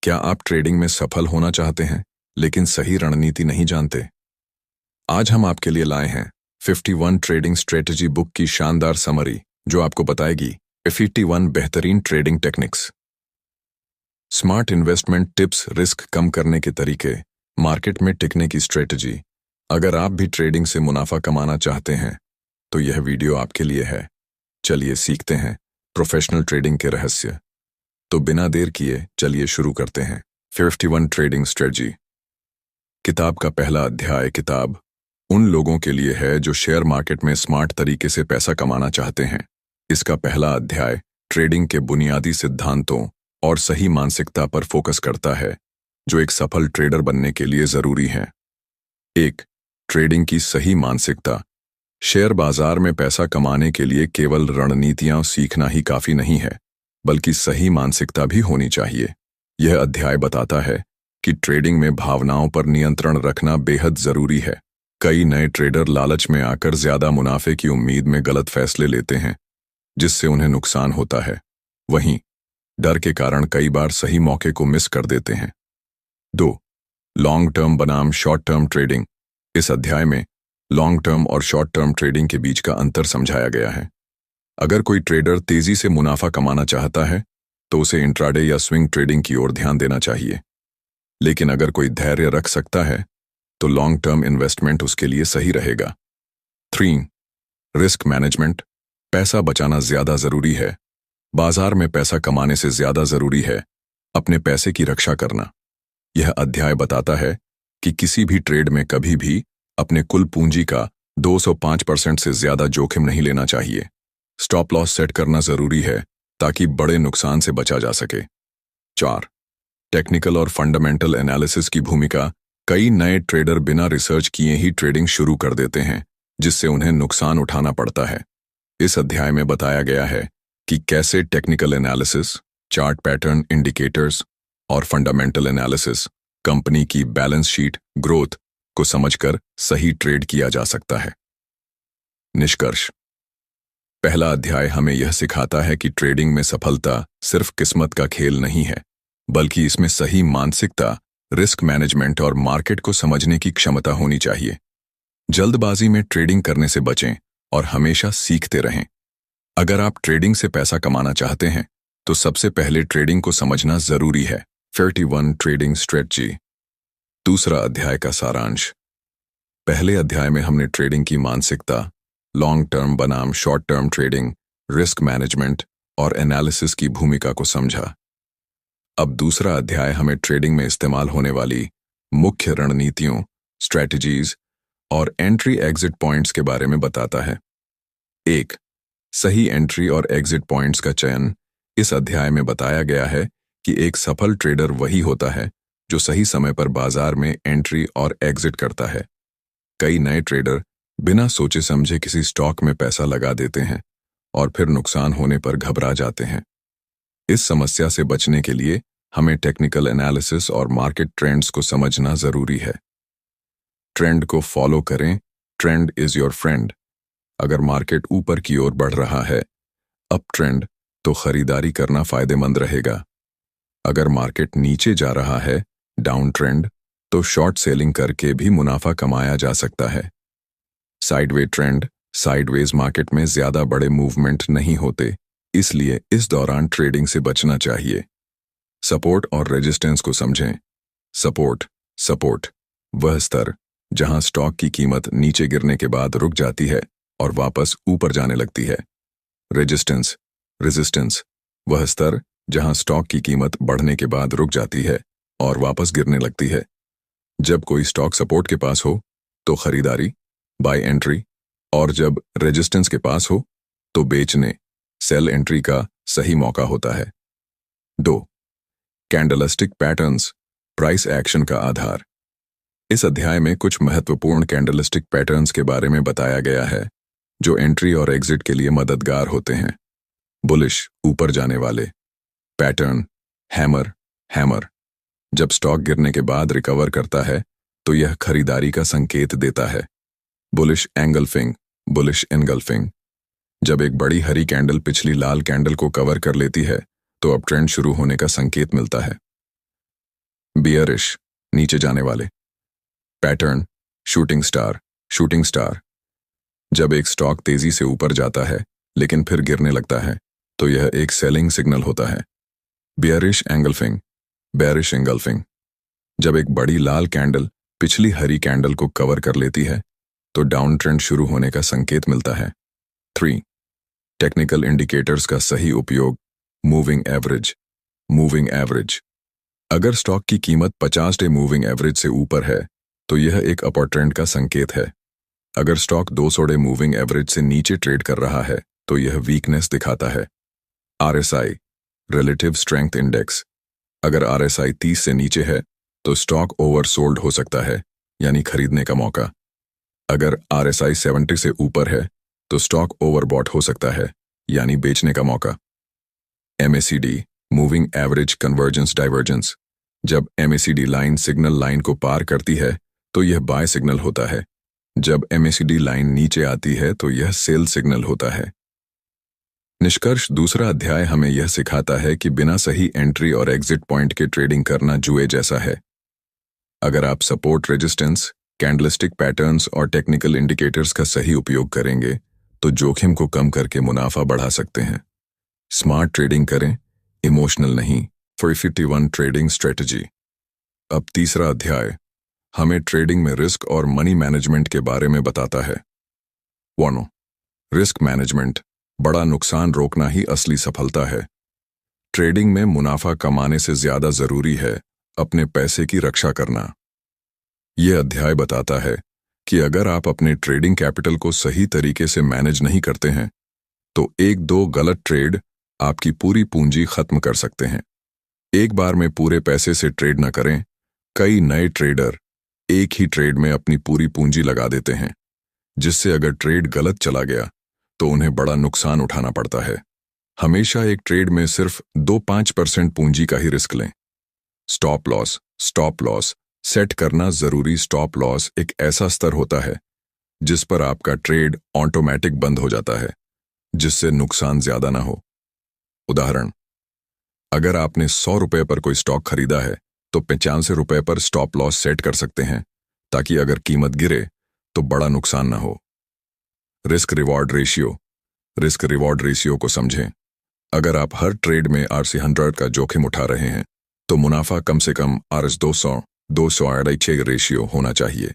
क्या आप ट्रेडिंग में सफल होना चाहते हैं लेकिन सही रणनीति नहीं जानते? आज हम आपके लिए लाए हैं 51 ट्रेडिंग स्ट्रेटजी बुक की शानदार समरी जो आपको बताएगी 51 बेहतरीन trading techniques, smart investment tips, risk कम करने के तरीके, मार्केट में टिकने की स्ट्रेटजी। अगर आप भी ट्रेडिंग से मुनाफा कमाना चाहते हैं तो यह वीडियो आपके लिए है। चलिए सीखते हैं प्रोफेशनल ट्रेडिंग के रहस्य। तो बिना देर किए चलिए शुरू करते हैं 51 ट्रेडिंग स्ट्रेटजी। किताब का पहला अध्याय किताब उन लोगों के लिए है जो शेयर मार्केट में स्मार्ट तरीके से पैसा कमाना चाहते हैं। इसका पहला अध्याय ट्रेडिंग के बुनियादी सिद्धांतों और सही मानसिकता पर फोकस करता है जो एक सफल ट्रेडर बनने के लिए जरूरी है। 1. ट्रेडिंग की सही मानसिकता। शेयर बाजार में पैसा कमाने के लिए केवल रणनीतियां सीखना ही काफी नहीं है, बल्कि सही मानसिकता भी होनी चाहिए। यह अध्याय बताता है कि ट्रेडिंग में भावनाओं पर नियंत्रण रखना बेहद जरूरी है। कई नए ट्रेडर लालच में आकर ज्यादा मुनाफे की उम्मीद में गलत फैसले लेते हैं, जिससे उन्हें नुकसान होता है। वहीं डर के कारण कई बार सही मौके को मिस कर देते हैं। 2. लॉन्ग टर्म बनाम शॉर्ट टर्म ट्रेडिंग। इस अध्याय में लॉन्ग टर्म और शॉर्ट टर्म ट्रेडिंग के बीच का अंतर समझाया गया है। अगर कोई ट्रेडर तेजी से मुनाफा कमाना चाहता है तो उसे इंट्राडे या स्विंग ट्रेडिंग की ओर ध्यान देना चाहिए, लेकिन अगर कोई धैर्य रख सकता है तो लॉन्ग टर्म इन्वेस्टमेंट उसके लिए सही रहेगा। 3. Risk management. पैसा बचाना ज्यादा जरूरी है। बाजार में पैसा कमाने से ज्यादा जरूरी है अपने पैसे की रक्षा करना। यह अध्याय बताता है कि किसी भी ट्रेड में कभी भी अपने कुल पूंजी का 205% से ज्यादा जोखिम नहीं लेना चाहिए। स्टॉप लॉस सेट करना जरूरी है ताकि बड़े नुकसान से बचा जा सके। 4. टेक्निकल और फंडामेंटल एनालिसिस की भूमिका। कई नए ट्रेडर बिना रिसर्च किए ही ट्रेडिंग शुरू कर देते हैं, जिससे उन्हें नुकसान उठाना पड़ता है। इस अध्याय में बताया गया है कि कैसे technical analysis, chart pattern, indicators और फंडामेंटल एनालिसिस कंपनी की बैलेंस शीट, ग्रोथ को समझकर सही ट्रेड किया जा सकता है। निष्कर्ष। पहला अध्याय हमें यह सिखाता है कि ट्रेडिंग में सफलता सिर्फ किस्मत का खेल नहीं है, बल्कि इसमें सही मानसिकता, रिस्क मैनेजमेंट और मार्केट को समझने की क्षमता होनी चाहिए। जल्दबाजी में ट्रेडिंग करने से बचें और हमेशा सीखते रहें। अगर आप ट्रेडिंग से पैसा कमाना चाहते हैं तो सबसे पहले ट्रेडिंग को समझना जरूरी है। 51 ट्रेडिंग स्ट्रेटजी। दूसरा अध्याय का सारांश। पहले अध्याय में हमने ट्रेडिंग की मानसिकता, लॉन्ग टर्म बनाम short term trading, risk management और एनालिसिस की भूमिका को समझा। अब दूसरा अध्याय हमें ट्रेडिंग में इस्तेमाल होने वाली मुख्य रणनीतियों, स्ट्रैटेजीज और एंट्री एग्जिट पॉइंट्स के बारे में बताता है। 1. सही एंट्री और एग्जिट पॉइंट्स का चयन। इस अध्याय में बताया गया है कि एक सफल ट्रेडर वही होता है जो सही समय पर बाजार में एंट्री और एग्जिट करता है। कई नए ट्रेडर बिना सोचे समझे किसी स्टॉक में पैसा लगा देते हैं और फिर नुकसान होने पर घबरा जाते हैं। इस समस्या से बचने के लिए हमें टेक्निकल एनालिसिस और मार्केट ट्रेंड्स को समझना जरूरी है। ट्रेंड को फॉलो करें। Trend is your friend. अगर मार्केट ऊपर की ओर बढ़ रहा है, अप ट्रेंड, तो खरीदारी करना फायदेमंद रहेगा। अगर मार्केट नीचे जा रहा है, डाउन ट्रेंड, तो शॉर्ट सेलिंग करके भी मुनाफा कमाया जा सकता है। साइडवे ट्रेंड, साइडवेज मार्केट में ज्यादा बड़े मूवमेंट नहीं होते, इसलिए इस दौरान ट्रेडिंग से बचना चाहिए। सपोर्ट और रेजिस्टेंस को समझें। सपोर्ट वह स्तर जहां स्टॉक की कीमत नीचे गिरने के बाद रुक जाती है और वापस ऊपर जाने लगती है। रेजिस्टेंस वह स्तर जहां स्टॉक की कीमत बढ़ने के बाद रुक जाती है और वापस गिरने लगती है। जब कोई स्टॉक सपोर्ट के पास हो तो खरीदारी, बाय एंट्री, और जब रेजिस्टेंस के पास हो तो बेचने, सेल एंट्री का सही मौका होता है। 2. कैंडलस्टिक पैटर्न्स, प्राइस एक्शन का आधार। इस अध्याय में कुछ महत्वपूर्ण कैंडलस्टिक पैटर्न्स के बारे में बताया गया है जो एंट्री और एग्जिट के लिए मददगार होते हैं। बुलिश, ऊपर जाने वाले पैटर्न, हैमर। जब स्टॉक गिरने के बाद रिकवर करता है तो यह खरीदारी का संकेत देता है। Bullish engulfing. जब एक बड़ी हरी कैंडल पिछली लाल कैंडल को कवर कर लेती है तो अब ट्रेंड शुरू होने का संकेत मिलता है। बियरिश, नीचे जाने वाले। Pattern, shooting star, shooting star. जब एक स्टॉक तेजी से ऊपर जाता है लेकिन फिर गिरने लगता है तो यह एक सेलिंग सिग्नल होता है। Bearish engulfing, bearish engulfing. जब एक बड़ी लाल कैंडल पिछली हरी कैंडल को कवर कर लेती है तो डाउन ट्रेंड शुरू होने का संकेत मिलता है। 3. टेक्निकल इंडिकेटर्स का सही उपयोग। Moving average, moving average. अगर स्टॉक की कीमत 50 डे मूविंग एवरेज से ऊपर है तो यह एक अपर ट्रेंड का संकेत है। अगर स्टॉक 200 डे मूविंग एवरेज से नीचे ट्रेड कर रहा है तो यह वीकनेस दिखाता है। RSI, relative strength index. अगर RSI 30 से नीचे है तो स्टॉक ओवरसोल्ड हो सकता है, यानी खरीदने का मौका। अगर RSI 70 से ऊपर है तो स्टॉक ओवरबॉट हो सकता है, यानी बेचने का मौका। MACD, moving average convergence divergence. जब MACD लाइन सिग्नल लाइन को पार करती है तो यह बाय सिग्नल होता है। जब MACD लाइन नीचे आती है तो यह सेल सिग्नल होता है। निष्कर्ष, दूसरा अध्याय हमें यह सिखाता है कि बिना सही एंट्री और एग्जिट पॉइंट के ट्रेडिंग करना जुए जैसा है। अगर आप सपोर्ट, रेजिस्टेंस, कैंडलस्टिक पैटर्न्स और टेक्निकल इंडिकेटर्स का सही उपयोग करेंगे तो जोखिम को कम करके मुनाफा बढ़ा सकते हैं। स्मार्ट ट्रेडिंग करें, इमोशनल नहीं। 51 ट्रेडिंग स्ट्रेटजी। अब तीसरा अध्याय हमें ट्रेडिंग में रिस्क और मनी मैनेजमेंट के बारे में बताता है। 1. रिस्क मैनेजमेंट, बड़ा नुकसान रोकना ही असली सफलता है। ट्रेडिंग में मुनाफा कमाने से ज्यादा जरूरी है अपने पैसे की रक्षा करना। यह अध्याय बताता है कि अगर आप अपने ट्रेडिंग कैपिटल को सही तरीके से मैनेज नहीं करते हैं तो 1-2 गलत ट्रेड आपकी पूरी पूंजी खत्म कर सकते हैं। एक बार में पूरे पैसे से ट्रेड न करें। कई नए ट्रेडर एक ही ट्रेड में अपनी पूरी पूंजी लगा देते हैं, जिससे अगर ट्रेड गलत चला गया तो उन्हें बड़ा नुकसान उठाना पड़ता है। हमेशा एक ट्रेड में सिर्फ 2-5% पूंजी का ही रिस्क लें। स्टॉप लॉस सेट करना जरूरी। स्टॉप लॉस एक ऐसा स्तर होता है जिस पर आपका ट्रेड ऑटोमेटिक बंद हो जाता है, जिससे नुकसान ज्यादा ना हो। उदाहरण, अगर आपने 100 रुपए पर कोई स्टॉक खरीदा है तो 95 रुपए पर स्टॉप लॉस सेट कर सकते हैं, ताकि अगर कीमत गिरे तो बड़ा नुकसान ना हो। रिस्क रिवॉर्ड रेशियो को समझें। अगर आप हर ट्रेड में RC 100 का जोखिम उठा रहे हैं तो मुनाफा कम से कम RS 200 रेशियो होना चाहिए।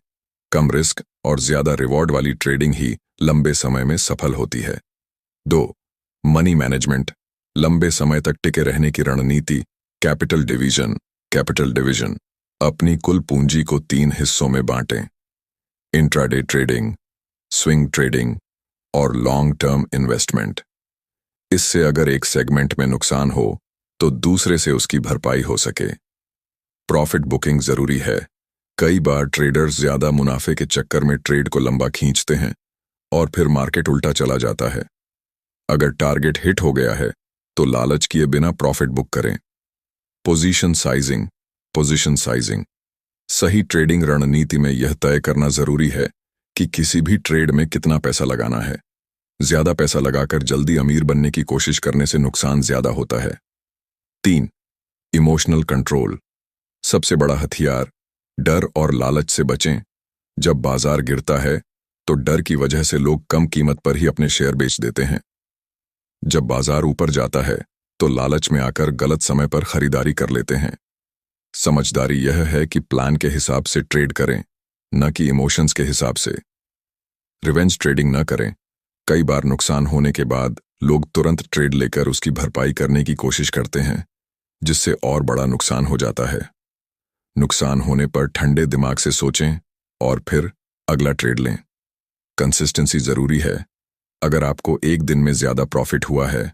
कम रिस्क और ज्यादा रिवॉर्ड वाली ट्रेडिंग ही लंबे समय में सफल होती है। 2. मनी मैनेजमेंट, लंबे समय तक टिके रहने की रणनीति। Capital division. अपनी कुल पूंजी को 3 हिस्सों में बांटें। इंट्राडे ट्रेडिंग, स्विंग ट्रेडिंग और लॉन्ग टर्म इन्वेस्टमेंट। इससे अगर एक सेगमेंट में नुकसान हो तो दूसरे से उसकी भरपाई हो सके। प्रॉफिट बुकिंग जरूरी है। कई बार ट्रेडर्स ज्यादा मुनाफे के चक्कर में ट्रेड को लंबा खींचते हैं और फिर मार्केट उल्टा चला जाता है। अगर टारगेट हिट हो गया है तो लालच किए बिना प्रॉफिट बुक करें। Position sizing. सही ट्रेडिंग रणनीति में यह तय करना जरूरी है कि किसी भी ट्रेड में कितना पैसा लगाना है। ज्यादा पैसा लगाकर जल्दी अमीर बनने की कोशिश करने से नुकसान ज्यादा होता है। 3. इमोशनल कंट्रोल, सबसे बड़ा हथियार। डर और लालच से बचें। जब बाजार गिरता है तो डर की वजह से लोग कम कीमत पर ही अपने शेयर बेच देते हैं। जब बाजार ऊपर जाता है तो लालच में आकर गलत समय पर खरीदारी कर लेते हैं। समझदारी यह है कि प्लान के हिसाब से ट्रेड करें, न कि इमोशंस के हिसाब से। रिवेंज ट्रेडिंग न करें। कई बार नुकसान होने के बाद लोग तुरंत ट्रेड लेकर उसकी भरपाई करने की कोशिश करते हैं, जिससे और बड़ा नुकसान हो जाता है। नुकसान होने पर ठंडे दिमाग से सोचें और फिर अगला ट्रेड लें। कंसिस्टेंसी जरूरी है। अगर आपको एक दिन में ज्यादा प्रॉफिट हुआ है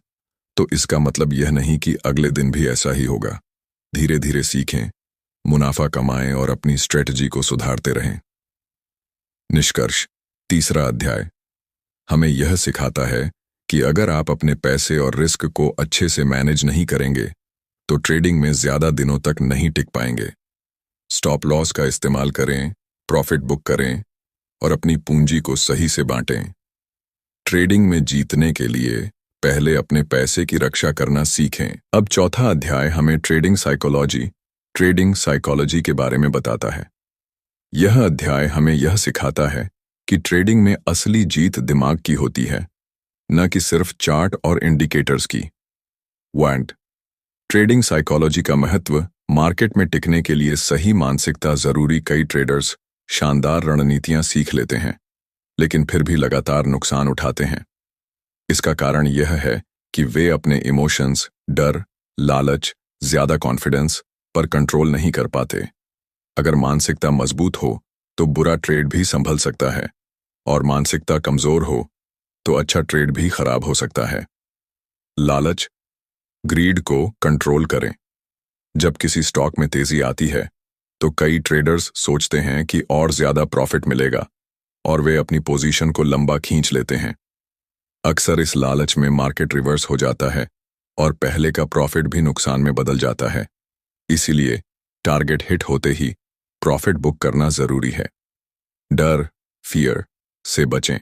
तो इसका मतलब यह नहीं कि अगले दिन भी ऐसा ही होगा। धीरे धीरे सीखें, मुनाफा कमाएं और अपनी स्ट्रेटजी को सुधारते रहें। निष्कर्ष, तीसरा अध्याय हमें यह सिखाता है कि अगर आप अपने पैसे और रिस्क को अच्छे से मैनेज नहीं करेंगे तो ट्रेडिंग में ज्यादा दिनों तक नहीं टिक पाएंगे। स्टॉप लॉस का इस्तेमाल करें, प्रॉफिट बुक करें और अपनी पूंजी को सही से बांटें। ट्रेडिंग में जीतने के लिए पहले अपने पैसे की रक्षा करना सीखें। अब चौथा अध्याय हमें ट्रेडिंग साइकोलॉजी, ट्रेडिंग साइकोलॉजी के बारे में बताता है। यह अध्याय हमें यह सिखाता है कि ट्रेडिंग में असली जीत दिमाग की होती है, न कि सिर्फ चार्ट और इंडिकेटर्स की। वैंड ट्रेडिंग साइकोलॉजी का महत्व मार्केट में टिकने के लिए सही मानसिकता जरूरी। कई ट्रेडर्स शानदार रणनीतियां सीख लेते हैं, लेकिन फिर भी लगातार नुकसान उठाते हैं। इसका कारण यह है कि वे अपने इमोशंस, डर, लालच, ज्यादा कॉन्फिडेंस पर कंट्रोल नहीं कर पाते। अगर मानसिकता मजबूत हो तो बुरा ट्रेड भी संभल सकता है, और मानसिकता कमजोर हो तो अच्छा ट्रेड भी खराब हो सकता है। लालच, ग्रीड को कंट्रोल करें। जब किसी स्टॉक में तेजी आती है तो कई ट्रेडर्स सोचते हैं कि और ज्यादा प्रॉफिट मिलेगा, और वे अपनी पोजीशन को लंबा खींच लेते हैं। अक्सर इस लालच में मार्केट रिवर्स हो जाता है और पहले का प्रॉफिट भी नुकसान में बदल जाता है। इसीलिए टारगेट हिट होते ही प्रॉफिट बुक करना जरूरी है। डर, फियर से बचें।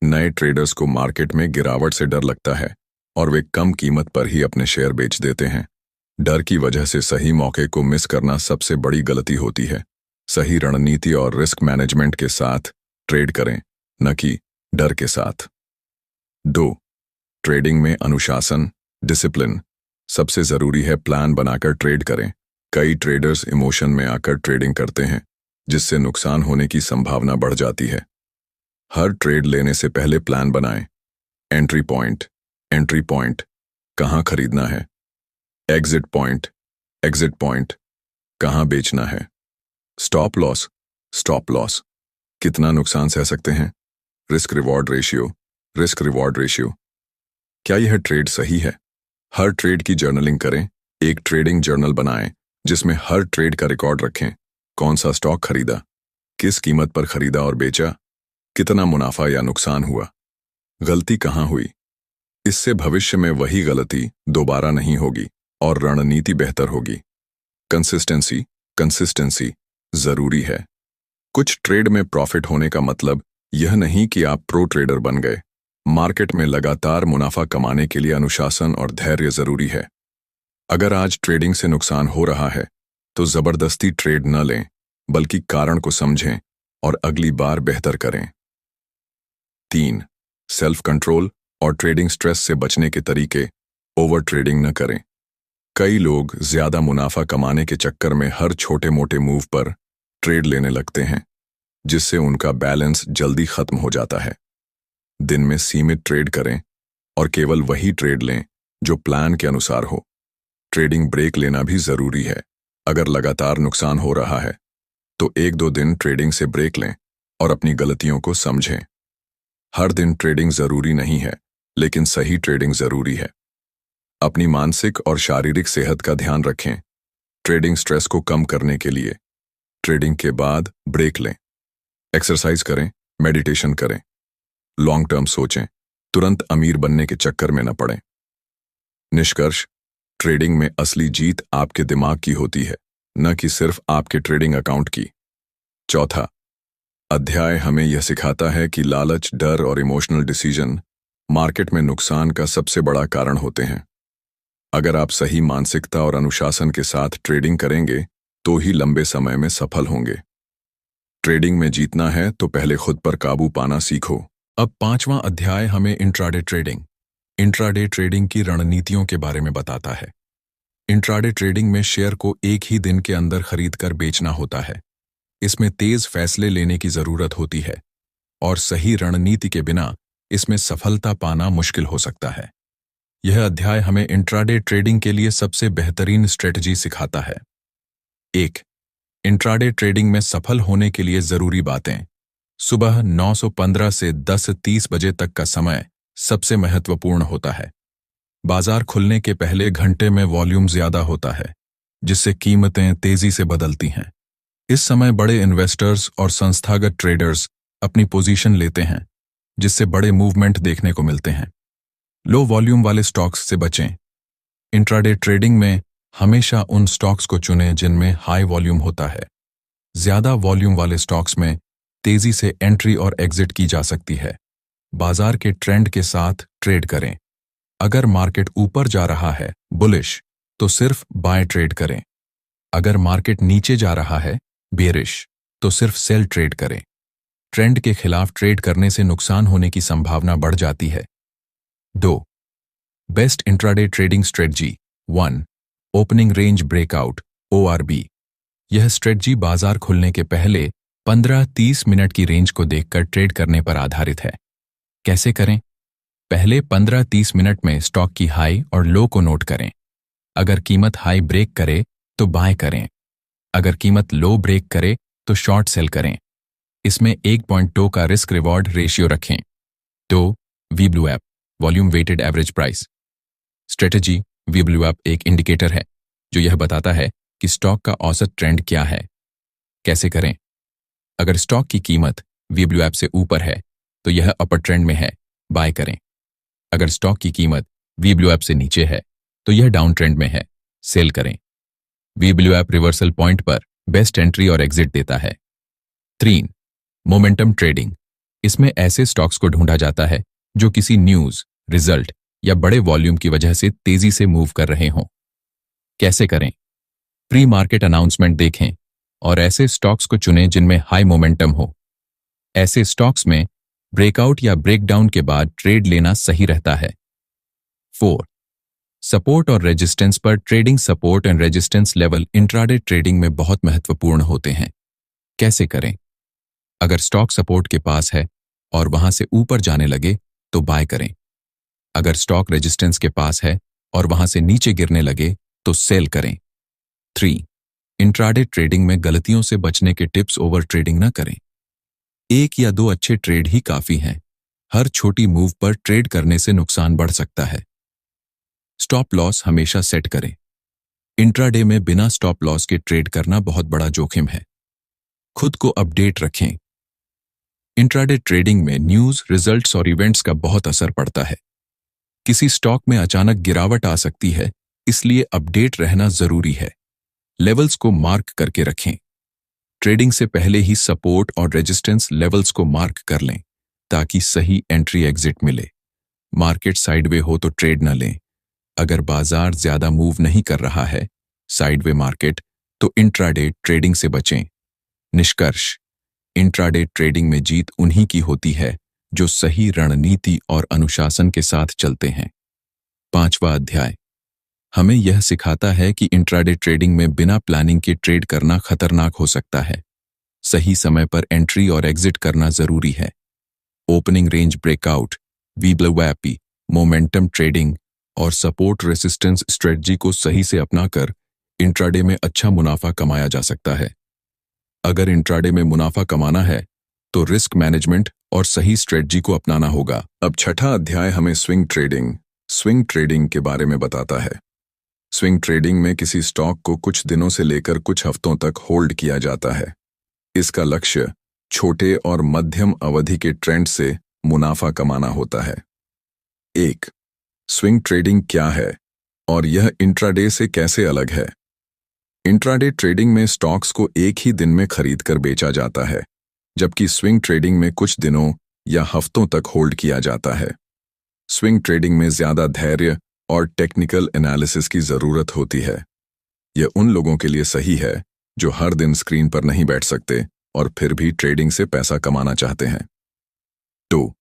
नए ट्रेडर्स को मार्केट में गिरावट से डर लगता है और वे कम कीमत पर ही अपने शेयर बेच देते हैं। डर की वजह से सही मौके को मिस करना सबसे बड़ी गलती होती है। सही रणनीति और रिस्क मैनेजमेंट के साथ ट्रेड करें, न कि डर के साथ। 2. ट्रेडिंग में अनुशासन, डिसिप्लिन सबसे जरूरी है। प्लान बनाकर ट्रेड करें। कई ट्रेडर्स इमोशन में आकर ट्रेडिंग करते हैं, जिससे नुकसान होने की संभावना बढ़ जाती है। हर ट्रेड लेने से पहले प्लान बनाएं। एंट्री पॉइंट कहां खरीदना है। एग्जिट पॉइंट कहां बेचना है। स्टॉप लॉस कितना नुकसान सह सकते हैं। रिस्क रिवॉर्ड रेशियो क्या यह ट्रेड सही है। हर ट्रेड की जर्नलिंग करें। एक ट्रेडिंग जर्नल बनाएं जिसमें हर ट्रेड का रिकॉर्ड रखें। कौन सा स्टॉक खरीदा, किस कीमत पर खरीदा और बेचा, कितना मुनाफा या नुकसान हुआ, गलती कहां हुई। इससे भविष्य में वही गलती दोबारा नहीं होगी और रणनीति बेहतर होगी। कंसिस्टेंसी जरूरी है। कुछ ट्रेड में प्रॉफिट होने का मतलब यह नहीं कि आप प्रो ट्रेडर बन गए। मार्केट में लगातार मुनाफा कमाने के लिए अनुशासन और धैर्य जरूरी है। अगर आज ट्रेडिंग से नुकसान हो रहा है तो जबरदस्ती ट्रेड न लें, बल्कि कारण को समझें और अगली बार बेहतर करें। 3. सेल्फ कंट्रोल और ट्रेडिंग स्ट्रेस से बचने के तरीके। ओवर ट्रेडिंग न करें। कई लोग ज्यादा मुनाफा कमाने के चक्कर में हर छोटे मोटे मूव पर ट्रेड लेने लगते हैं, जिससे उनका बैलेंस जल्दी खत्म हो जाता है। दिन में सीमित ट्रेड करें और केवल वही ट्रेड लें जो प्लान के अनुसार हो। ट्रेडिंग ब्रेक लेना भी जरूरी है। अगर लगातार नुकसान हो रहा है तो 1-2 दिन ट्रेडिंग से ब्रेक लें और अपनी गलतियों को समझें। हर दिन ट्रेडिंग जरूरी नहीं है, लेकिन सही ट्रेडिंग जरूरी है। अपनी मानसिक और शारीरिक सेहत का ध्यान रखें। ट्रेडिंग स्ट्रेस को कम करने के लिए ट्रेडिंग के बाद ब्रेक लें। एक्सरसाइज करें, मेडिटेशन करें, लॉन्ग टर्म सोचें। तुरंत अमीर बनने के चक्कर में न पड़ें। निष्कर्ष, ट्रेडिंग में असली जीत आपके दिमाग की होती है, न कि सिर्फ आपके ट्रेडिंग अकाउंट की। 4. अध्याय हमें यह सिखाता है कि लालच, डर और इमोशनल डिसीजन मार्केट में नुकसान का सबसे बड़ा कारण होते हैं। अगर आप सही मानसिकता और अनुशासन के साथ ट्रेडिंग करेंगे तो ही लंबे समय में सफल होंगे। ट्रेडिंग में जीतना है तो पहले खुद पर काबू पाना सीखो। अब 5वां अध्याय हमें इंट्राडे ट्रेडिंग की रणनीतियों के बारे में बताता है। इंट्राडे ट्रेडिंग में शेयर को एक ही दिन के अंदर खरीदकर बेचना होता है। इसमें तेज फैसले लेने की जरूरत होती है और सही रणनीति के बिना इसमें सफलता पाना मुश्किल हो सकता है। यह अध्याय हमें इंट्राडे ट्रेडिंग के लिए सबसे बेहतरीन स्ट्रेटजी सिखाता है। 1. इंट्राडे ट्रेडिंग में सफल होने के लिए जरूरी बातें। सुबह 9:15 से 10:30 बजे तक का समय सबसे महत्वपूर्ण होता है। बाजार खुलने के पहले घंटे में वॉल्यूम ज्यादा होता है, जिससे कीमतें तेजी से बदलती हैं। इस समय बड़े इन्वेस्टर्स और संस्थागत ट्रेडर्स अपनी पोजीशन लेते हैं, जिससे बड़े मूवमेंट देखने को मिलते हैं। लो वॉल्यूम वाले स्टॉक्स से बचें। इंट्राडे ट्रेडिंग में हमेशा उन स्टॉक्स को चुनें जिनमें हाई वॉल्यूम होता है। ज्यादा वॉल्यूम वाले स्टॉक्स में तेजी से एंट्री और एग्जिट की जा सकती है। बाजार के ट्रेंड के साथ ट्रेड करें। अगर मार्केट ऊपर जा रहा है, बुलिश, तो सिर्फ बाय ट्रेड करें। अगर मार्केट नीचे जा रहा है, बेरिश, तो सिर्फ सेल ट्रेड करें। ट्रेंड के खिलाफ ट्रेड करने से नुकसान होने की संभावना बढ़ जाती है। 2. Best intraday trading strategy 1. Opening range breakout ORB। यह स्ट्रेटजी बाजार खुलने के पहले 15-30 मिनट की रेंज को देखकर ट्रेड करने पर आधारित है। कैसे करें? पहले 15-30 मिनट में स्टॉक की हाई और लो को नोट करें। अगर कीमत हाई ब्रेक करे तो बाय करें। अगर कीमत लो ब्रेक करे तो शॉर्ट सेल करें। इसमें 1.2 का रिस्क रिवॉर्ड रेशियो रखें। 2. Webull app volume weighted average price strategy. Webull app एक इंडिकेटर है जो यह बताता है कि स्टॉक का औसत ट्रेंड क्या है। कैसे करें? अगर स्टॉक की कीमत वीब्लू ऐप से ऊपर है तो यह अपर ट्रेंड में है, बाय करें। अगर स्टॉक की कीमत वीब्लू ऐप से नीचे है तो यह डाउन ट्रेंड में है, सेल करें। वीब्लू ऐप रिवर्सल पॉइंट पर बेस्ट एंट्री और एग्जिट देता है। 3. Momentum trading. इसमें ऐसे स्टॉक्स को ढूंढा जाता है जो किसी न्यूज, रिजल्ट या बड़े वॉल्यूम की वजह से तेजी से मूव कर रहे हों। कैसे करें? प्री मार्केट अनाउंसमेंट देखें और ऐसे स्टॉक्स को चुनें जिनमें हाई मोमेंटम हो। ऐसे स्टॉक्स में ब्रेकआउट या ब्रेकडाउन के बाद ट्रेड लेना सही रहता है। 4. सपोर्ट और रेजिस्टेंस पर trading. Support and resistance level intraday trading में बहुत महत्वपूर्ण होते हैं। कैसे करें? अगर स्टॉक सपोर्ट के पास है और वहां से ऊपर जाने लगे तो बाय करें। अगर स्टॉक रेजिस्टेंस के पास है और वहां से नीचे गिरने लगे तो सेल करें। 3. इंट्राडे ट्रेडिंग में गलतियों से बचने के टिप्स। ओवर ट्रेडिंग न करें। 1 या 2 अच्छे ट्रेड ही काफी हैं। हर छोटी मूव पर ट्रेड करने से नुकसान बढ़ सकता है। स्टॉप लॉस हमेशा सेट करें। इंट्राडे में बिना स्टॉप लॉस के ट्रेड करना बहुत बड़ा जोखिम है। खुद को अपडेट रखें। इंट्राडे ट्रेडिंग में न्यूज, रिजल्ट्स और इवेंट्स का बहुत असर पड़ता है। किसी स्टॉक में अचानक गिरावट आ सकती है, इसलिए अपडेट रहना जरूरी है। लेवल्स को मार्क करके रखें। ट्रेडिंग से पहले ही सपोर्ट और रेजिस्टेंस लेवल्स को मार्क कर लें ताकि सही एंट्री एग्जिट मिले। मार्केट साइडवे हो तो ट्रेड न लें। अगर बाजार ज्यादा मूव नहीं कर रहा है, साइडवे मार्केट, तो इंट्राडे ट्रेडिंग से बचें। निष्कर्ष: इंट्राडे ट्रेडिंग में जीत उन्हीं की होती है जो सही रणनीति और अनुशासन के साथ चलते हैं। 5वां अध्याय हमें यह सिखाता है कि इंट्राडे ट्रेडिंग में बिना प्लानिंग के ट्रेड करना खतरनाक हो सकता है। सही समय पर एंट्री और एग्जिट करना जरूरी है। Opening range breakout, Webull app, momentum trading और सपोर्ट रेसिस्टेंस स्ट्रेटजी को सही से अपनाकर इंट्राडे में अच्छा मुनाफा कमाया जा सकता है। अगर इंट्राडे में मुनाफा कमाना है तो रिस्क मैनेजमेंट और सही स्ट्रेटजी को अपनाना होगा। अब 6वां अध्याय हमें स्विंग ट्रेडिंग के बारे में बताता है। स्विंग ट्रेडिंग में किसी स्टॉक को कुछ दिनों से लेकर कुछ हफ्तों तक होल्ड किया जाता है। इसका लक्ष्य छोटे और मध्यम अवधि के ट्रेंड से मुनाफा कमाना होता है। 1. स्विंग ट्रेडिंग क्या है और यह इंट्राडे से कैसे अलग है? इंट्राडे ट्रेडिंग में स्टॉक्स को एक ही दिन में खरीदकर बेचा जाता है, जबकि स्विंग ट्रेडिंग में कुछ दिनों या हफ्तों तक होल्ड किया जाता है। स्विंग ट्रेडिंग में ज्यादा धैर्य और टेक्निकल एनालिसिस की जरूरत होती है। यह उन लोगों के लिए सही है जो हर दिन स्क्रीन पर नहीं बैठ सकते और फिर भी ट्रेडिंग से पैसा कमाना चाहते हैं। 2.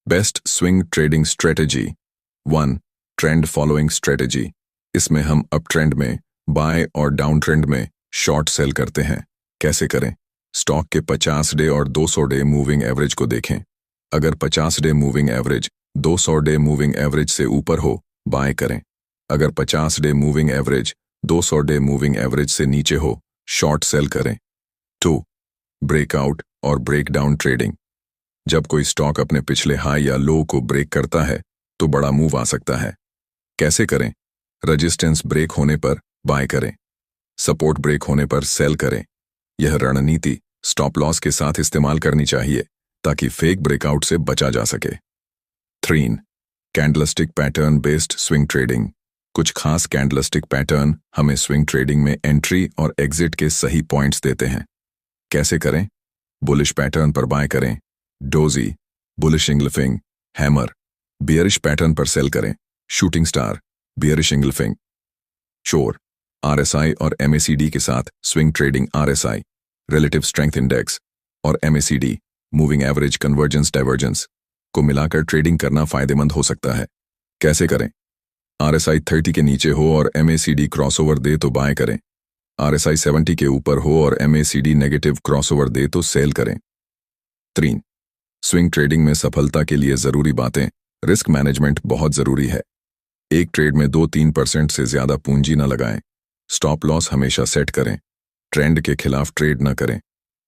Best swing trading strategy 1. Trend following strategy. इसमें हम अप ट्रेंड में बाय और डाउन ट्रेंड में शॉर्ट सेल करते हैं। कैसे करें? स्टॉक के 50 डे और 200 डे मूविंग एवरेज को देखें। अगर 50 day moving average 200 day moving average से ऊपर हो, बाय करें। अगर 50 day moving average 200 day moving average से नीचे हो, शॉर्ट सेल करें। 2. ब्रेकआउट और ब्रेकडाउन ट्रेडिंग। जब कोई स्टॉक अपने पिछले हाई या लो को ब्रेक करता है तो बड़ा मूव आ सकता है। कैसे करें? रेजिस्टेंस ब्रेक होने पर बाय करें। सपोर्ट ब्रेक होने पर सेल करें। यह रणनीति स्टॉप लॉस के साथ इस्तेमाल करनी चाहिए ताकि फेक ब्रेकआउट से बचा जा सके। 3. Candlestick pattern based swing trading. कुछ खास कैंडलस्टिक पैटर्न हमें स्विंग ट्रेडिंग में एंट्री और एग्जिट के सही पॉइंट्स देते हैं। कैसे करें? बुलिश पैटर्न पर बाय करें। Doji, bullish engulfing, hammer. Bearish pattern पर सेल करें। Shooting star, bearish engulfing. शोर, RSI और MACD के साथ swing trading RSI relative strength index और MACD moving average convergence divergence को मिलाकर ट्रेडिंग करना फायदेमंद हो सकता है। कैसे करें? RSI 30 के नीचे हो और MACD क्रॉसओवर दे तो बाय करें। RSI 70 के ऊपर हो और MACD नेगेटिव क्रॉसओवर दे तो सेल करें। 3. स्विंग ट्रेडिंग में सफलता के लिए जरूरी बातें। रिस्क मैनेजमेंट बहुत जरूरी है। एक ट्रेड में 2-3% से ज्यादा पूंजी न लगाएं। स्टॉप लॉस हमेशा सेट करें। ट्रेंड के खिलाफ ट्रेड न करें।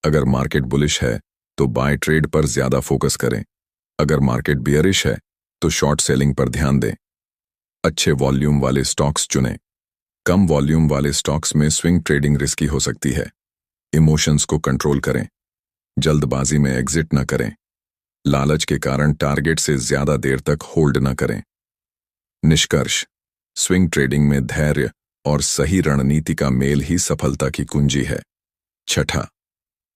अगर मार्केट बुलिश है तो बाय ट्रेड पर ज्यादा फोकस करें। अगर मार्केट बियरिश है तो शॉर्ट सेलिंग पर ध्यान दें। अच्छे वॉल्यूम वाले स्टॉक्स चुनें। कम वॉल्यूम वाले स्टॉक्स में स्विंग ट्रेडिंग रिस्की हो सकती है। इमोशंस को कंट्रोल करें। जल्दबाजी में एग्जिट न करें। लालच के कारण टारगेट से ज्यादा देर तक होल्ड न करें। निष्कर्ष: स्विंग ट्रेडिंग में धैर्य और सही रणनीति का मेल ही सफलता की कुंजी है। 6.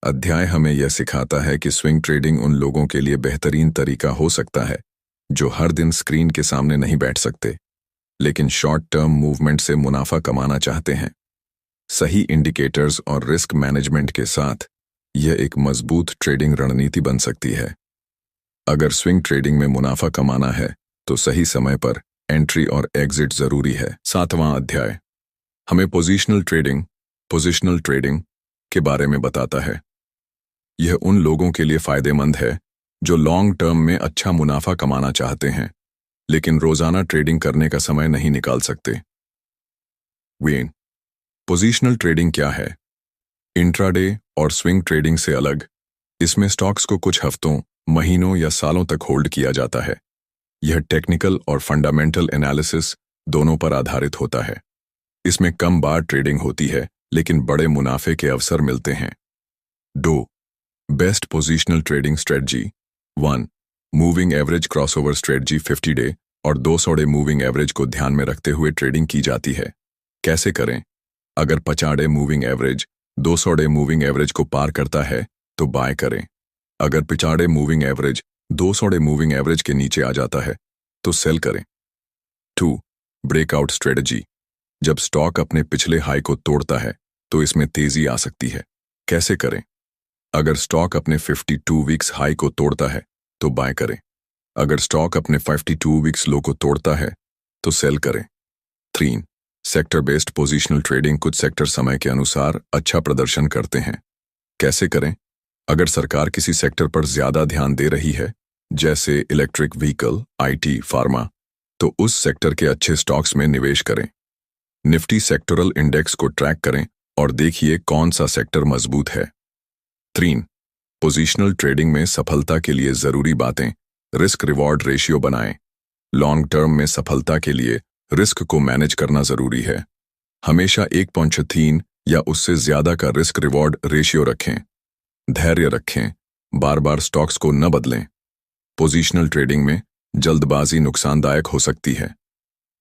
अध्याय हमें यह सिखाता है कि स्विंग ट्रेडिंग उन लोगों के लिए बेहतरीन तरीका हो सकता है जो हर दिन स्क्रीन के सामने नहीं बैठ सकते, लेकिन शॉर्ट टर्म मूवमेंट से मुनाफा कमाना चाहते हैं। सही इंडिकेटर्स और रिस्क मैनेजमेंट के साथ यह एक मजबूत ट्रेडिंग रणनीति बन सकती है। अगर स्विंग ट्रेडिंग में मुनाफा कमाना है तो सही समय पर एंट्री और एग्जिट जरूरी है। 7वां अध्याय हमें पोजिशनल ट्रेडिंग के बारे में बताता है। यह उन लोगों के लिए फायदेमंद है जो लॉन्ग टर्म में अच्छा मुनाफा कमाना चाहते हैं लेकिन रोजाना ट्रेडिंग करने का समय नहीं निकाल सकते। वेन पोजिशनल ट्रेडिंग क्या है? इंट्राडे और स्विंग ट्रेडिंग से अलग, इसमें स्टॉक्स को कुछ हफ्तों, महीनों या सालों तक होल्ड किया जाता है। यह टेक्निकल और फंडामेंटल एनालिसिस दोनों पर आधारित होता है। इसमें कम बार ट्रेडिंग होती है लेकिन बड़े मुनाफे के अवसर मिलते हैं। 2. Best positional trading strategy. 1. Moving average crossover strategy 50 day और 200 डे मूविंग एवरेज को ध्यान में रखते हुए ट्रेडिंग की जाती है। कैसे करें? अगर 50 day moving average 200 day moving average को पार करता है तो बाय करें। अगर 50 day moving average 200 day moving average के नीचे आ जाता है तो सेल करें। 2. Breakout strategy. जब स्टॉक अपने पिछले हाई को तोड़ता है तो इसमें तेजी आ सकती है। कैसे करें? अगर स्टॉक अपने 52 वीक्स हाई को तोड़ता है तो बाय करें। अगर स्टॉक अपने 52 वीक्स लो को तोड़ता है तो सेल करें। 3. Sector based positional trading. कुछ सेक्टर समय के अनुसार अच्छा प्रदर्शन करते हैं। कैसे करें? अगर सरकार किसी सेक्टर पर ज्यादा ध्यान दे रही है, जैसे इलेक्ट्रिक व्हीकल, IT, फार्मा, तो उस सेक्टर के अच्छे स्टॉक्स में निवेश करें। निफ्टी सेक्टोरल इंडेक्स को ट्रैक करें और देखिए कौन सा सेक्टर मजबूत है। 3. पोजिशनल ट्रेडिंग में सफलता के लिए जरूरी बातें। रिस्क रिवॉर्ड रेशियो बनाएं। लॉन्ग टर्म में सफलता के लिए रिस्क को मैनेज करना जरूरी है। हमेशा 1.3 या उससे ज्यादा का रिस्क रिवॉर्ड रेशियो रखें। धैर्य रखें। बार बार स्टॉक्स को न बदलें। पोजिशनल ट्रेडिंग में जल्दबाजी नुकसानदायक हो सकती है।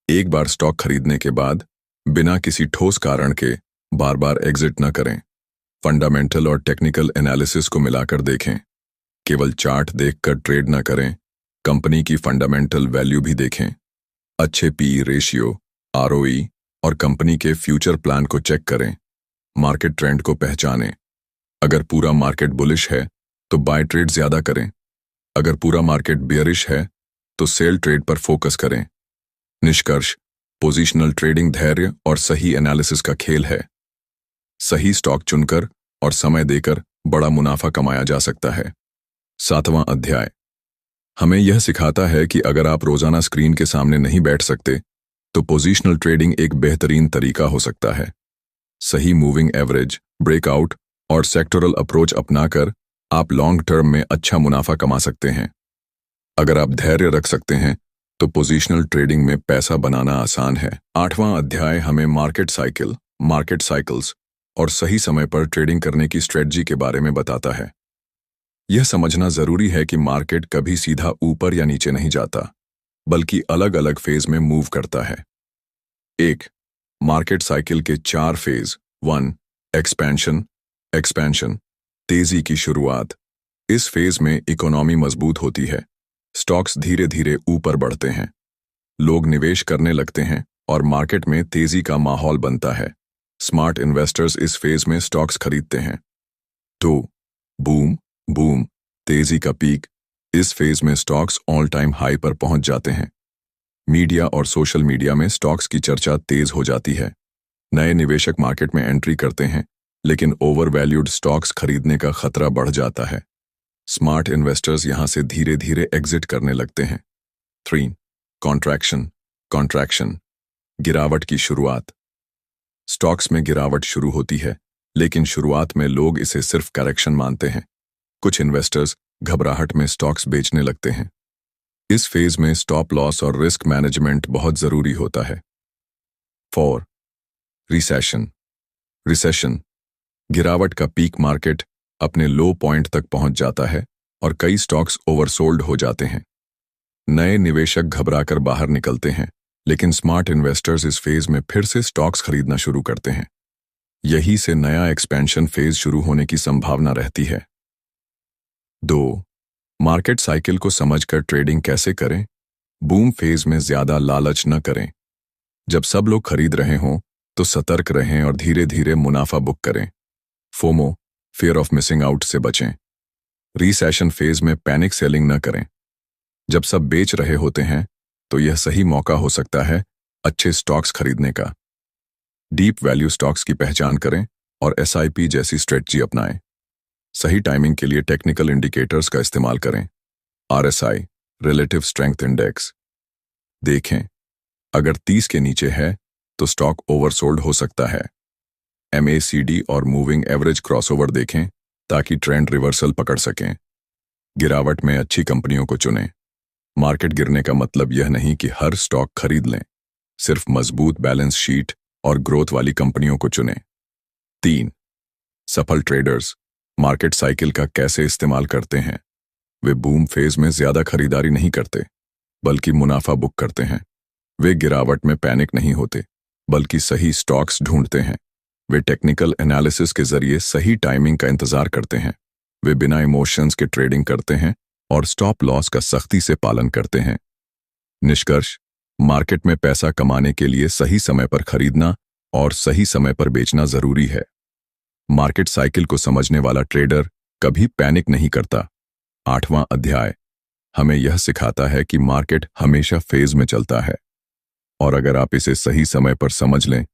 एक बार स्टॉक खरीदने के बाद बिना किसी ठोस कारण के बार बार एग्जिट न करें। फंडामेंटल और टेक्निकल एनालिसिस को मिलाकर देखें। केवल चार्ट देखकर ट्रेड न करें, कंपनी की फंडामेंटल वैल्यू भी देखें। अच्छे PE रेशियो, ROE और कंपनी के फ्यूचर प्लान को चेक करें। मार्केट ट्रेंड को पहचानें। अगर पूरा मार्केट बुलिश है तो बाय ट्रेड ज्यादा करें। अगर पूरा मार्केट बियरिश है तो सेल ट्रेड पर फोकस करें। निष्कर्ष: पोजिशनल ट्रेडिंग धैर्य और सही एनालिसिस का खेल है। सही स्टॉक चुनकर और समय देकर बड़ा मुनाफा कमाया जा सकता है। 7वां अध्याय हमें यह सिखाता है कि अगर आप रोजाना स्क्रीन के सामने नहीं बैठ सकते तो पोजिशनल ट्रेडिंग एक बेहतरीन तरीका हो सकता है। सही मूविंग एवरेज, ब्रेकआउट और सेक्टोरल अप्रोच अपनाकर आप लॉन्ग टर्म में अच्छा मुनाफा कमा सकते हैं। अगर आप धैर्य रख सकते हैं तो पोजिशनल ट्रेडिंग में पैसा बनाना आसान है। 8वां अध्याय हमें मार्केट साइकिल्स और सही समय पर ट्रेडिंग करने की स्ट्रेटजी के बारे में बताता है। यह समझना जरूरी है कि मार्केट कभी सीधा ऊपर या नीचे नहीं जाता, बल्कि अलग अलग फेज में मूव करता है। 1. मार्केट साइकिल के 4 फेज। 1. एक्सपेंशन, तेजी की शुरुआत। इस फेज में इकोनॉमी मजबूत होती है, स्टॉक्स धीरे धीरे ऊपर बढ़ते हैं, लोग निवेश करने लगते हैं और मार्केट में तेजी का माहौल बनता है। स्मार्ट इन्वेस्टर्स इस फेज में स्टॉक्स खरीदते हैं। तो बूम बूम, तेजी का पीक। इस फेज में स्टॉक्स ऑल टाइम हाई पर पहुंच जाते हैं। मीडिया और सोशल मीडिया में स्टॉक्स की चर्चा तेज हो जाती है। नए निवेशक मार्केट में एंट्री करते हैं, लेकिन ओवर वैल्यूड स्टॉक्स खरीदने का खतरा बढ़ जाता है। स्मार्ट इन्वेस्टर्स यहां से धीरे धीरे एग्जिट करने लगते हैं। 3. कॉन्ट्रैक्शन कॉन्ट्रैक्शन, गिरावट की शुरुआत। स्टॉक्स में गिरावट शुरू होती है, लेकिन शुरुआत में लोग इसे सिर्फ करेक्शन मानते हैं। कुछ इन्वेस्टर्स घबराहट में स्टॉक्स बेचने लगते हैं। इस फेज में स्टॉप लॉस और रिस्क मैनेजमेंट बहुत जरूरी होता है। 4. रिसेशन रिसेशन, गिरावट का पीक मार्केट अपने लो पॉइंट तक पहुंच जाता है और कई स्टॉक्स ओवरसोल्ड हो जाते हैं। नए निवेशक घबराकर बाहर निकलते हैं, लेकिन स्मार्ट इन्वेस्टर्स इस फेज में फिर से स्टॉक्स खरीदना शुरू करते हैं। यही से नया एक्सपेंशन फेज शुरू होने की संभावना रहती है। 2. मार्केट साइकिल को समझकर ट्रेडिंग कैसे करें। बूम फेज में ज्यादा लालच न करें। जब सब लोग खरीद रहे हों तो सतर्क रहें और धीरे धीरे मुनाफा बुक करें। FOMO, fear of missing out से बचें। रीसेशन फेज में पैनिक सेलिंग न करें। जब सब बेच रहे होते हैं तो यह सही मौका हो सकता है अच्छे स्टॉक्स खरीदने का। डीप वैल्यू स्टॉक्स की पहचान करें और SIP जैसी स्ट्रेटजी अपनाएं। सही टाइमिंग के लिए टेक्निकल इंडिकेटर्स का इस्तेमाल करें। RSI, रिलेटिव स्ट्रेंथ इंडेक्स देखें। अगर 30 के नीचे है तो स्टॉक ओवरसोल्ड हो सकता है। MACD और मूविंग एवरेज क्रॉसओवर देखें ताकि ट्रेंड रिवर्सल पकड़ सकें। गिरावट में अच्छी कंपनियों को चुनें। मार्केट गिरने का मतलब यह नहीं कि हर स्टॉक खरीद लें, सिर्फ मजबूत बैलेंस शीट और ग्रोथ वाली कंपनियों को चुनें। 3. सफल ट्रेडर्स मार्केट साइकिल का कैसे इस्तेमाल करते हैं। वे बूम फेज में ज्यादा खरीदारी नहीं करते, बल्कि मुनाफा बुक करते हैं। वे गिरावट में पैनिक नहीं होते, बल्कि सही स्टॉक्स ढूंढते हैं। वे टेक्निकल एनालिसिस के जरिए सही टाइमिंग का इंतजार करते हैं। वे बिना इमोशंस के ट्रेडिंग करते हैं और स्टॉप लॉस का सख्ती से पालन करते हैं। निष्कर्ष, मार्केट में पैसा कमाने के लिए सही समय पर खरीदना और सही समय पर बेचना जरूरी है। मार्केट साइकिल को समझने वाला ट्रेडर कभी पैनिक नहीं करता। 8वां अध्याय हमें यह सिखाता है कि मार्केट हमेशा फेज में चलता है, और अगर आप इसे सही समय पर समझ लें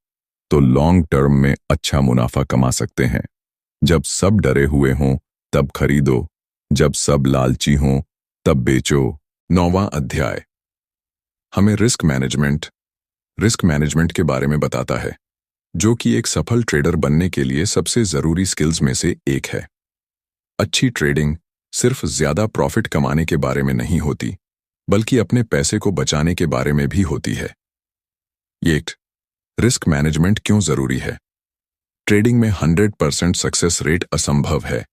तो लॉन्ग टर्म में अच्छा मुनाफा कमा सकते हैं। जब सब डरे हुए हों तब खरीदो, जब सब लालची हों तब बेचो। 9वां अध्याय हमें रिस्क मैनेजमेंट के बारे में बताता है, जो कि एक सफल ट्रेडर बनने के लिए सबसे जरूरी स्किल्स में से एक है। अच्छी ट्रेडिंग सिर्फ ज्यादा प्रॉफिट कमाने के बारे में नहीं होती, बल्कि अपने पैसे को बचाने के बारे में भी होती है। 8. रिस्क मैनेजमेंट क्यों जरूरी है। ट्रेडिंग में 100% सक्सेस रेट असंभव है।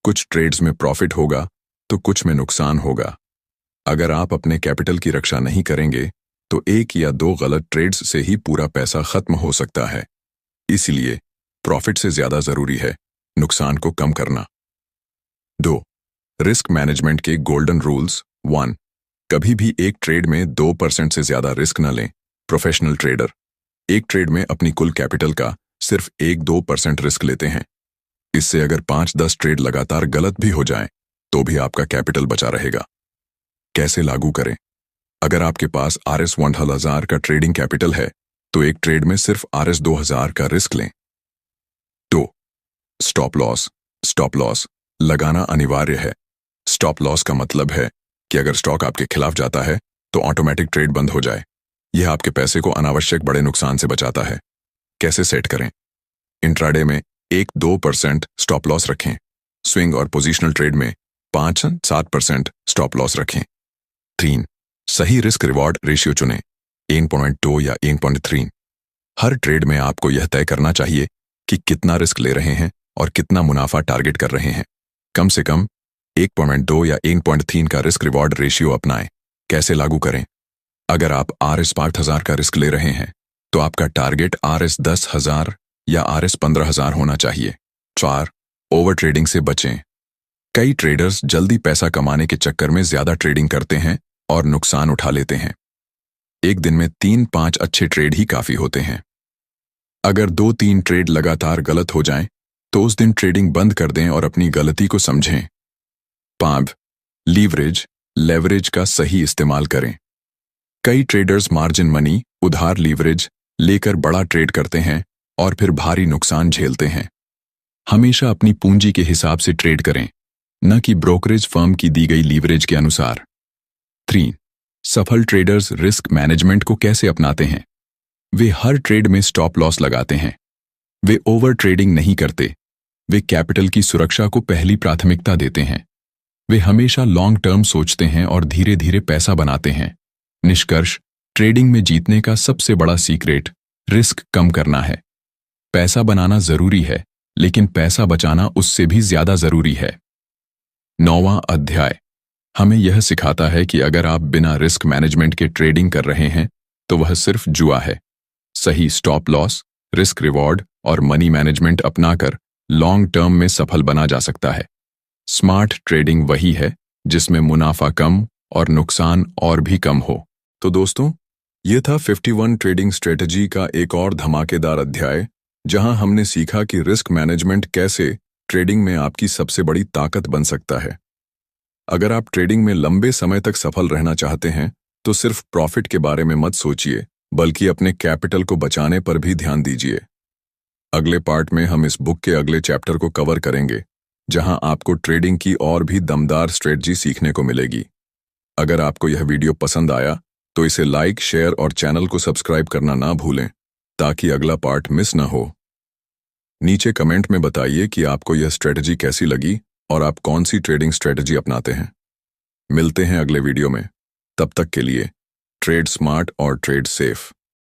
कुछ ट्रेड्स में प्रॉफिट होगा तो कुछ में नुकसान होगा। अगर आप अपने कैपिटल की रक्षा नहीं करेंगे तो 1 या 2 गलत ट्रेड्स से ही पूरा पैसा खत्म हो सकता है। इसलिए प्रॉफिट से ज्यादा जरूरी है नुकसान को कम करना। 2. रिस्क मैनेजमेंट के गोल्डन रूल्स। 1. कभी भी एक ट्रेड में 2% से ज्यादा रिस्क न लें। प्रोफेशनल ट्रेडर एक ट्रेड में अपनी कुल कैपिटल का सिर्फ 1-2% रिस्क लेते हैं। इससे अगर 5-10 ट्रेड लगातार गलत भी हो जाएं, तो भी आपका कैपिटल बचा रहेगा। कैसे लागू करें। अगर आपके पास RS 1000 का ट्रेडिंग कैपिटल है तो एक ट्रेड में सिर्फ RS 2000 का रिस्क लें। 2. स्टॉप लॉस लगाना अनिवार्य है। स्टॉप लॉस का मतलब है कि अगर स्टॉक आपके खिलाफ जाता है तो ऑटोमेटिक ट्रेड बंद हो जाए। यह आपके पैसे को अनावश्यक बड़े नुकसान से बचाता है। कैसे सेट करें। इंट्राडे में 1-2% स्टॉप लॉस रखें। स्विंग और पोजीशनल ट्रेड में 5-7% स्टॉप लॉस रखें। 3. सही रिस्क रिवॉर्ड रेशियो चुनें, 1.2 या 1.3। हर ट्रेड में आपको यह तय करना चाहिए कि कितना रिस्क ले रहे हैं और कितना मुनाफा टारगेट कर रहे हैं। कम से कम 1.2 या 1.3 का रिस्क रिवॉर्ड रेशियो अपनाएं। कैसे लागू करें। अगर आप RS 5000 का रिस्क ले रहे हैं तो आपका टारगेट RS 10,000 या RS 15,000 होना चाहिए। 4. ओवर ट्रेडिंग से बचें। कई ट्रेडर्स जल्दी पैसा कमाने के चक्कर में ज्यादा ट्रेडिंग करते हैं और नुकसान उठा लेते हैं। एक दिन में 3-5 अच्छे ट्रेड ही काफी होते हैं। अगर 2-3 ट्रेड लगातार गलत हो जाएं, तो उस दिन ट्रेडिंग बंद कर दें और अपनी गलती को समझें। 5. लेवरेज का सही इस्तेमाल करें। कई ट्रेडर्स मार्जिन मनी, उधार लीवरेज लेकर बड़ा ट्रेड करते हैं और फिर भारी नुकसान झेलते हैं। हमेशा अपनी पूंजी के हिसाब से ट्रेड करें, न कि ब्रोकरेज फर्म की दी गई लीवरेज के अनुसार। 3. सफल ट्रेडर्स रिस्क मैनेजमेंट को कैसे अपनाते हैं? वे हर ट्रेड में स्टॉप लॉस लगाते हैं। वे ओवर ट्रेडिंग नहीं करते। वे कैपिटल की सुरक्षा को पहली प्राथमिकता देते हैं। वे हमेशा लॉन्ग टर्म सोचते हैं और धीरे धीरे पैसा बनाते हैं। निष्कर्ष, ट्रेडिंग में जीतने का सबसे बड़ा सीक्रेट रिस्क कम करना है। पैसा बनाना जरूरी है, लेकिन पैसा बचाना उससे भी ज्यादा जरूरी है। 9वां अध्याय हमें यह सिखाता है कि अगर आप बिना रिस्क मैनेजमेंट के ट्रेडिंग कर रहे हैं, तो वह सिर्फ जुआ है। सही स्टॉप लॉस, रिस्क रिवॉर्ड और मनी मैनेजमेंट अपनाकर लॉन्ग टर्म में सफल बना जा सकता है। स्मार्ट ट्रेडिंग वही है जिसमें मुनाफा कम और नुकसान और भी कम हो। तो दोस्तों, ये था 51 ट्रेडिंग स्ट्रेटजी का एक और धमाकेदार अध्याय, जहां हमने सीखा कि रिस्क मैनेजमेंट कैसे ट्रेडिंग में आपकी सबसे बड़ी ताकत बन सकता है। अगर आप ट्रेडिंग में लंबे समय तक सफल रहना चाहते हैं, तो सिर्फ प्रॉफिट के बारे में मत सोचिए, बल्कि अपने कैपिटल को बचाने पर भी ध्यान दीजिए। अगले पार्ट में हम इस बुक के अगले चैप्टर को कवर करेंगे, जहां आपको ट्रेडिंग की और भी दमदार स्ट्रेटजी सीखने को मिलेगी। अगर आपको यह वीडियो पसंद आया, तो इसे लाइक, शेयर और चैनल को सब्सक्राइब करना ना भूलें, ताकि अगला पार्ट मिस ना हो। नीचे कमेंट में बताइए कि आपको यह स्ट्रेटजी कैसी लगी और आप कौन सी ट्रेडिंग स्ट्रेटजी अपनाते हैं। मिलते हैं अगले वीडियो में। तब तक के लिए ट्रेड स्मार्ट और ट्रेड सेफ।